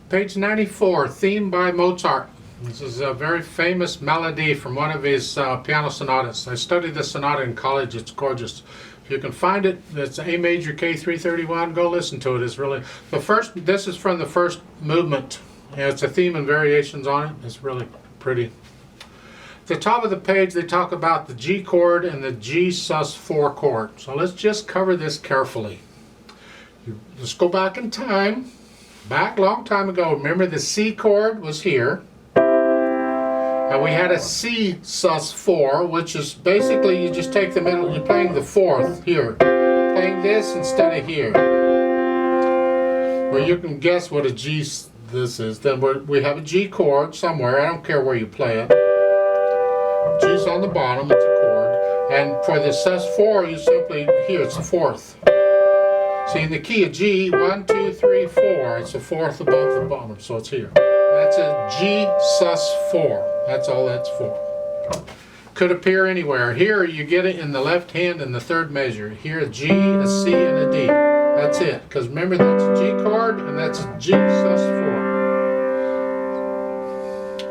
Page 94, Theme by Mozart. This is a very famous melody from one of his piano sonatas. I studied this sonata in college. It's gorgeous. If you can find it, it's A major K331. Go listen to it. It's really this is from the first movement. Yeah, it's a theme and variations on it. It's really pretty. At the top of the page, they talk about the G chord and the G sus4 chord. So let's just cover this carefully. Let's go back in time. Back a long time ago, remember the C chord was here. And we had a C sus4, which is basically you just take the middle, you're playing the fourth here. Playing this instead of here. Well, you can guess what a G this is. Then we have a G chord somewhere, I don't care where you play it. G's on the bottom, it's a chord. And for the sus4, you simply, here it's the fourth. See, in the key of G, 1, 2, 3, 4, it's the fourth above the bottom, so it's here. That's a G sus4. That's all that's for. Could appear anywhere. Here you get it in the left hand in the third measure. Here a G, a C, and a D. That's it. Because remember that's a G chord and that's a G sus4.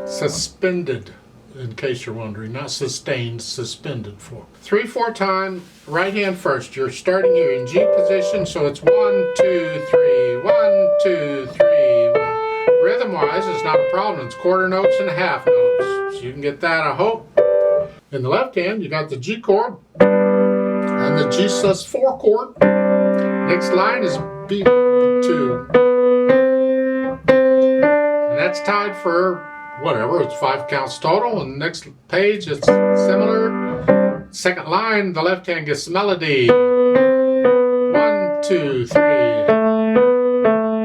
Suspended, in case you're wondering. Not sustained, suspended for. 3/4 time, right hand first. You're starting here in G position, so it's 1, 2, 3, 1, 2, 3, 1. Rhythm-wise, it's not a problem. It's quarter notes and half notes. So you can get that, I hope. In the left hand, you got the G chord and the G sus4 chord. Next line is B2. And that's tied for whatever, it's 5 counts total. And the next page, it's similar. Second line, the left hand gets the melody. 1, 2, 3.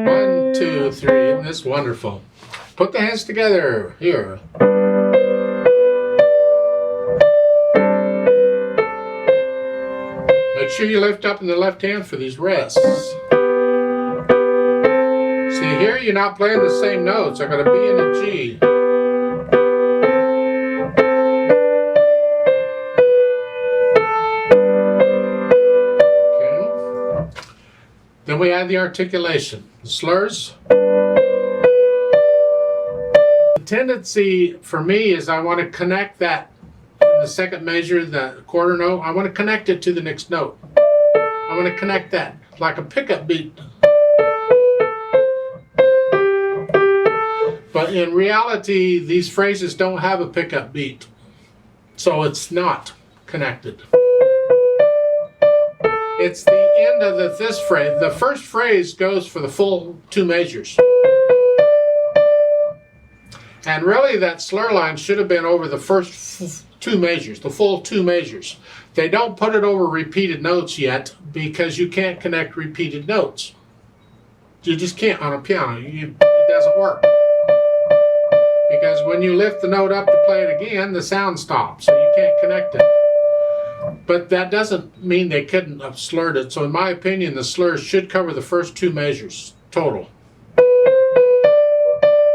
1, 2, 3. Isn't this wonderful? Put the hands together. Here. Make sure you lift up in the left hand for these rests. See, here you're not playing the same notes. I got a B and a G. Then we add the articulation, the slurs. The tendency for me is I want to connect that in the second measure, the quarter note. I want to connect it to the next note. I want to connect that like a pickup beat. But in reality, these phrases don't have a pickup beat. So it's not connected. It's the end of this phrase. The first phrase goes for the full 2 measures. And really that slur line should have been over the first 2 measures, the full 2 measures. They don't put it over repeated notes yet because you can't connect repeated notes. You just can't on a piano. It doesn't work. Because when you lift the note up to play it again, the sound stops, so you can't connect it. But that doesn't mean they couldn't have slurred it. So in my opinion, the slurs should cover the first 2 measures total.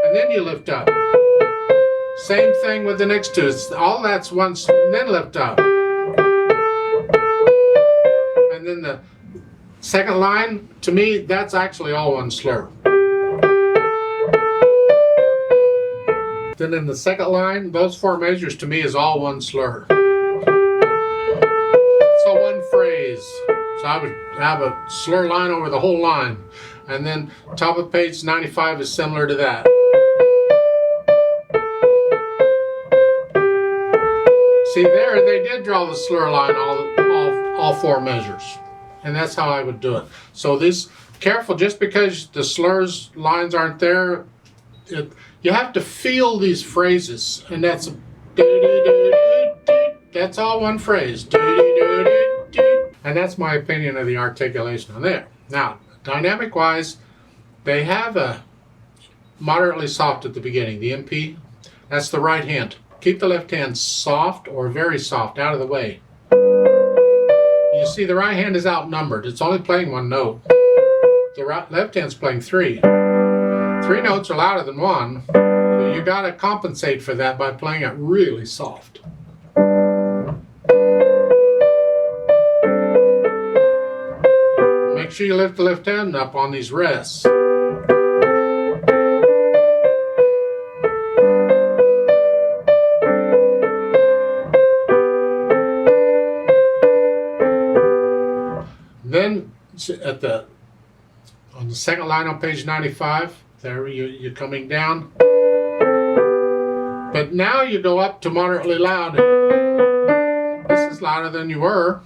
And then you lift up. Same thing with the next 2. All that's once, and then lift up. And then the second line, to me, that's actually all one slur. Then in the second line, those 4 measures to me is all one slur. So one phrase. So I would have a slur line over the whole line. And then top of page 95 is similar to that. See there, they did draw the slur line all 4 measures. And that's how I would do it. So this, careful, just because the slurs lines aren't there, you have to feel these phrases. And that's that's all one phrase. And that's my opinion of the articulation on there. Now, dynamic wise, they have a moderately soft at the beginning, the MP. That's the right hand. Keep the left hand soft or very soft, out of the way. You see the right hand is outnumbered. It's only playing 1 note. The left hand's playing 3. 3 notes are louder than 1. So you got to compensate for that by playing it really soft. Make sure you lift the left hand up on these rests. at the on the second line on page 95. There you're coming down. But now you go up to moderately loud. This is louder than you were.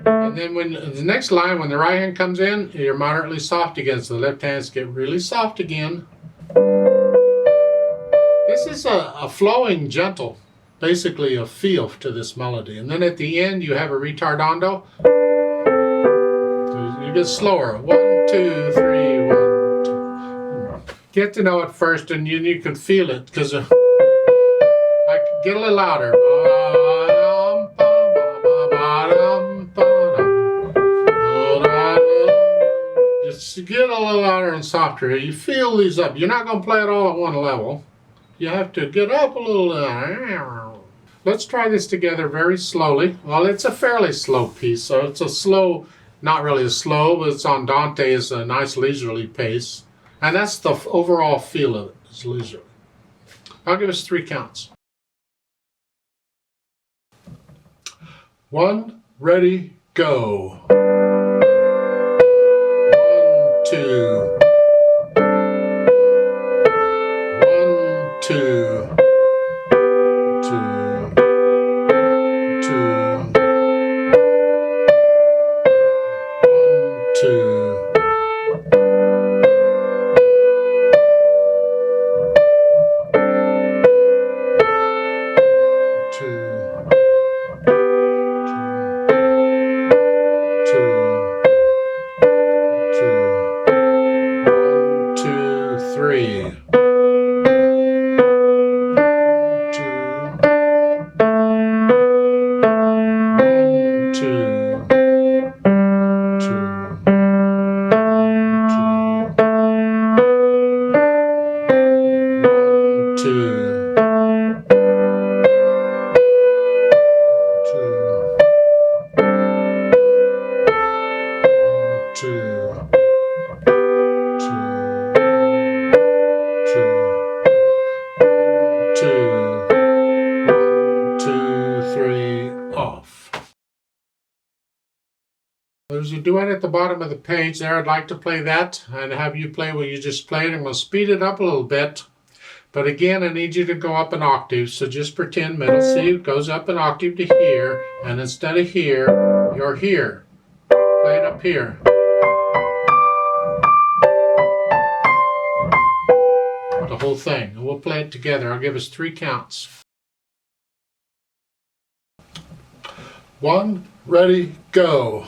And then when the next line, when the right hand comes in, you're moderately soft again. So the left hands get really soft again. This is a flowing, gentle, basically a feel to this melody. And then at the end, you have a retardando. You get slower. 1, 2, 3, 1, 2. Get to know it first, and you can feel it, because I can get a little louder. Just get a little louder and softer. You feel these up. You're not going to play it all at one level. You have to get up a little. Let's try this together very slowly. Well, it's a fairly slow piece, so it's a slow, not really slow, but it's andante, is a nice leisurely pace. And that's the overall feel of it, it's leisurely. I'll give us 3 counts. 1, ready, go. 1, 2. 1, 2. 2. 2. 1, 2. 3, off. There's a duet at the bottom of the page there. I'd like to play that and have you play what you just played. I'm going to speed it up a little bit. But again, I need you to go up an octave. So just pretend middle C goes up an octave to here. And instead of here, you're here. Play it up here. The whole thing. And we'll play it together. I'll give us 3 counts. 1, ready, go.